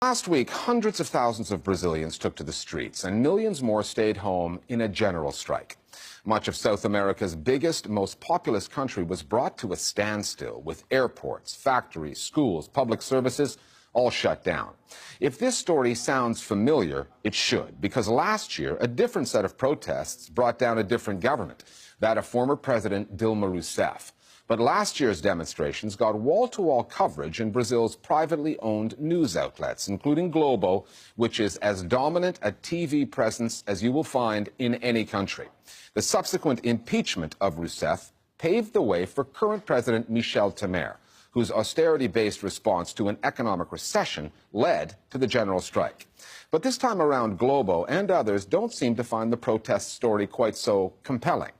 Last week, hundreds of thousands of Brazilians took to the streets, and millions more stayed home in a general strike. Much of South America's biggest, most populous country was brought to a standstill, with airports, factories, schools, public services all shut down. If this story sounds familiar, it should, because last year, a different set of protests brought down a different government, that of former President Dilma Rousseff. But last year's demonstrations got wall-to-wall coverage in Brazil's privately owned news outlets, including Globo, which is as dominant a TV presence as you will find in any country. The subsequent impeachment of Rousseff paved the way for current President Michel Temer, whose austerity-based response to an economic recession led to the general strike. But this time around, Globo and others don't seem to find the protest story quite so compelling.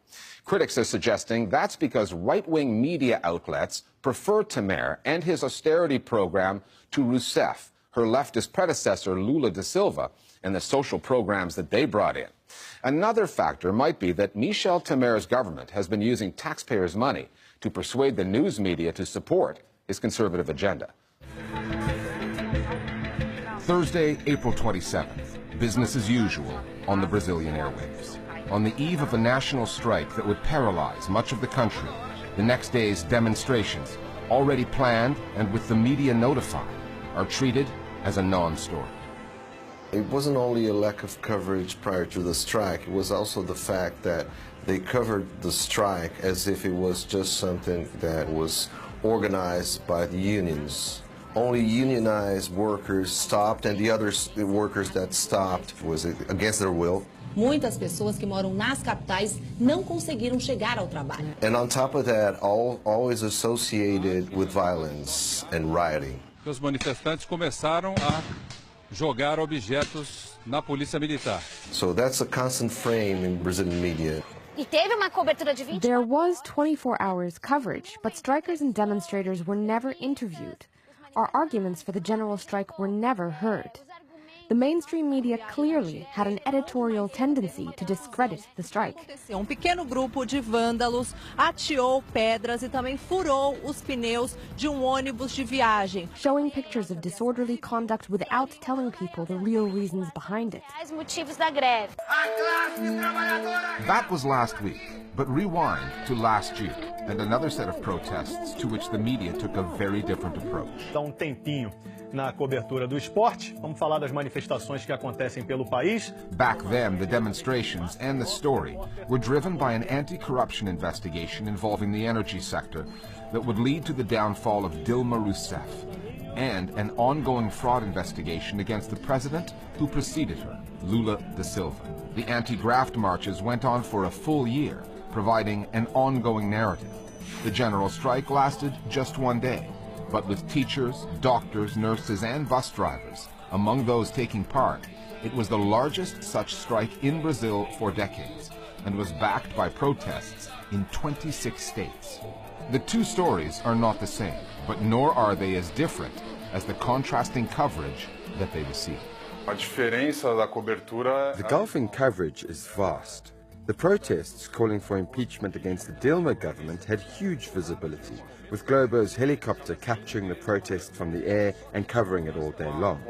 Critics are suggesting that's because right-wing media outlets prefer Temer and his austerity program to Rousseff, her leftist predecessor Lula da Silva, and the social programs that they brought in. Another factor might be that Michel Temer's government has been using taxpayers' money to persuade the news media to support his conservative agenda. Thursday, April 27th, business as usual on the Brazilian airwaves. On the eve of a national strike that would paralyze much of the country, the next day's demonstrations, already planned and with the media notified, are treated as a non-story. It wasn't only a lack of coverage prior to the strike, it was also the fact that they covered the strike as if it was just something that was organized by the unions. Only unionized workers stopped, and the other workers that stopped was against their will. Muitas pessoas que moram nas capitais não conseguiram chegar ao trabalho. And on top of that, always associated with violence and rioting. Os manifestantes começaram a jogar objetos na polícia militar. So that's a constant frame in Brazilian media. E teve uma cobertura de 20. There was 24 hours coverage, but strikers and demonstrators were never interviewed. Our arguments for the general strike were never heard. The mainstream media clearly had an editorial tendency to discredit the strike. Pequeno grupo de vândalos ateou pedras e também furou os pneus de ônibus de viagem, showing pictures of disorderly conduct without telling people the real reasons behind it. Motivos da greve. That was last week, but rewind to last year, and another set of protests to which the media took a very different approach. Dá tempinho na cobertura do esporte. Vamos falar das manifestações que acontecem pelo país. Back then, the demonstrations and the story were driven by an anti-corruption investigation involving the energy sector that would lead to the downfall of Dilma Rousseff, and an ongoing fraud investigation against the president who preceded her, Lula da Silva. The anti-graft marches went on for a full year, providing an ongoing narrative. The general strike lasted just one day, but with teachers, doctors, nurses, and bus drivers among those taking part, it was the largest such strike in Brazil for decades and was backed by protests in 26 states. The two stories are not the same, but nor are they as different as the contrasting coverage that they receive. The gulf in coverage is vast. The protests calling for impeachment against the Dilma government had huge visibility, with Globo's helicopter capturing the protest from the air and covering it all day long.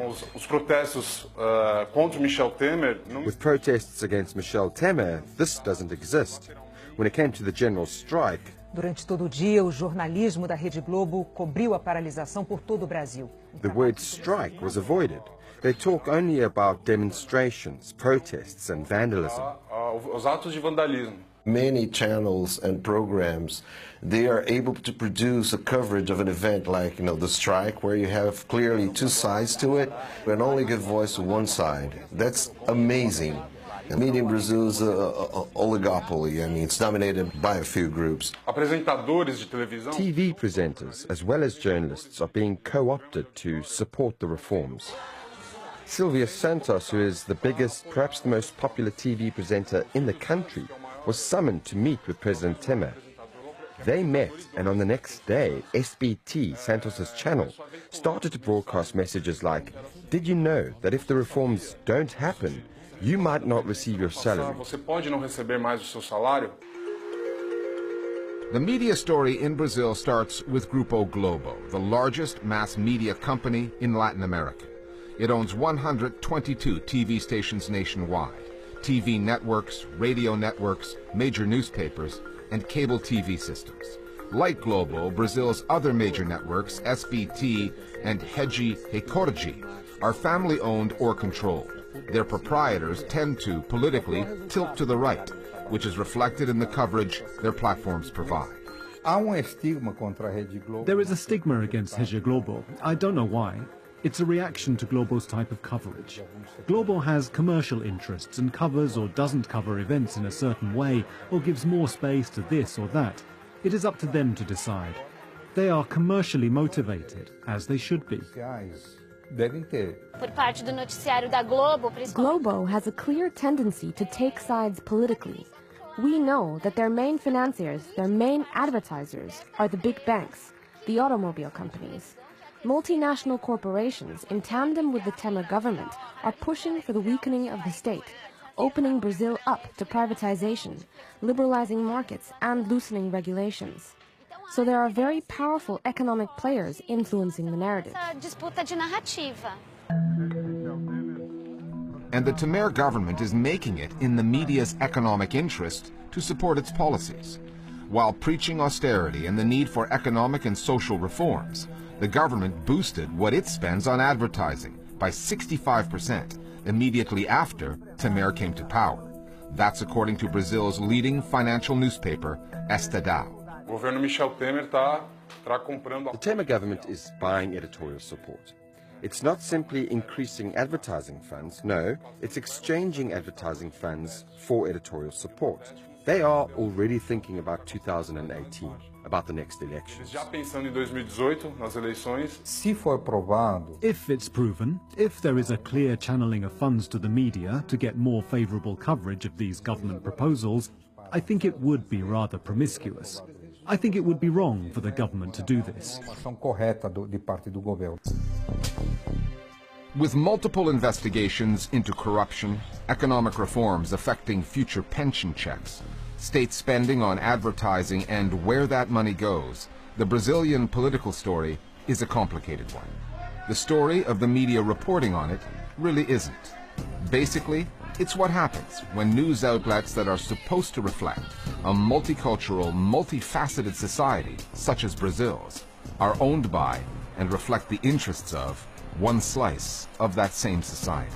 With protests against Michel Temer, this doesn't exist. When it came to the general strike, durante todo o dia, o jornalismo da Rede Globo cobriu a paralisação por todo o Brasil. The word strike was avoided. They talk only about demonstrations, protests, and vandalism. Many channels and programs, they are able to produce a coverage of an event like, the strike, where you have clearly two sides to it, and only give voice to one side. That's amazing. Media in Brazil is an oligopoly. It's dominated by a few groups. TV presenters, as well as journalists, are being co-opted to support the reforms. Silvia Santos, who is the biggest, perhaps the most popular TV presenter in the country, was summoned to meet with President Temer. They met, and on the next day, SBT, Santos's channel, started to broadcast messages like, "Did you know that if the reforms don't happen, you might not receive your salary?" The media story in Brazil starts with Grupo Globo, the largest mass media company in Latin America. It owns 122 TV stations nationwide, TV networks, radio networks, major newspapers, and cable TV systems. Like Globo, Brazil's other major networks, SBT and Rede Record, are family-owned or controlled. Their proprietors tend to, politically, tilt to the right, which is reflected in the coverage their platforms provide. There is a stigma against Rede Globo. I don't know why. It's a reaction to Globo's type of coverage. Globo has commercial interests and covers or doesn't cover events in a certain way or gives more space to this or that. It is up to them to decide. They are commercially motivated, as they should be. Globo has a clear tendency to take sides politically. We know that their main financiers, their main advertisers, are the big banks, the automobile companies. Multinational corporations, in tandem with the Temer government, are pushing for the weakening of the state, opening Brazil up to privatization, liberalizing markets, and loosening regulations. So there are very powerful economic players influencing the narrative. And the Temer government is making it in the media's economic interest to support its policies. While preaching austerity and the need for economic and social reforms, the government boosted what it spends on advertising by 65% immediately after Temer came to power. That's according to Brazil's leading financial newspaper, Estadão. The Temer government is buying editorial support. It's not simply increasing advertising funds, no, it's exchanging advertising funds for editorial support. They are already thinking about 2018, about the next elections. If it's proven, if there is a clear channeling of funds to the media to get more favorable coverage of these government proposals, I think it would be rather promiscuous. I think it would be wrong for the government to do this. With multiple investigations into corruption, economic reforms affecting future pension checks, state spending on advertising, and where that money goes, the Brazilian political story is a complicated one. The story of the media reporting on it really isn't. Basically, it's what happens when news outlets that are supposed to reflect a multicultural, multifaceted society, such as Brazil's, are owned by and reflect the interests of one slice of that same society.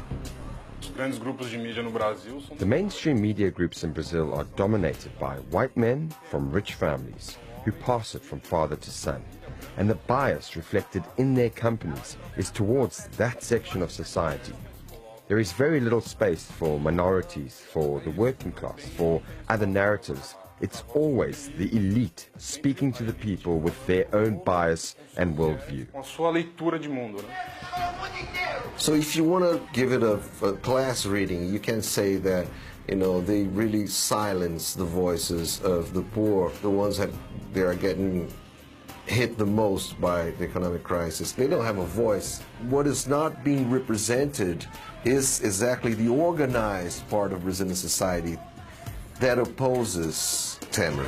The mainstream media groups in Brazil are dominated by white men from rich families who pass it from father to son, and the bias reflected in their companies is towards that section of society. There is very little space for minorities, for the working class, for other narratives. It's always the elite speaking to the people with their own bias and worldview. So if you want to give it a class reading, you can say that, you know, they really silence the voices of the poor, the ones that they are getting hit the most by the economic crisis. They don't have a voice. What is not being represented is exactly the organized part of Brazilian society that opposes Temer.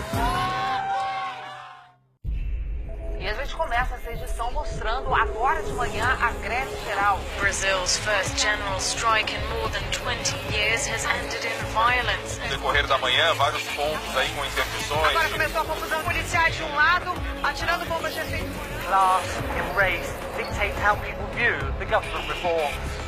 E a gente começa essa edição mostrando agora de manhã a greve geral. Brazil's first general strike in more than 20 years has ended in violence. No decorrer da manhã, vários pontos aí com interdições. Agora começou a confusão, policiais de um lado atirando bombas de efeito. Class and race dictate how people view the government reforms.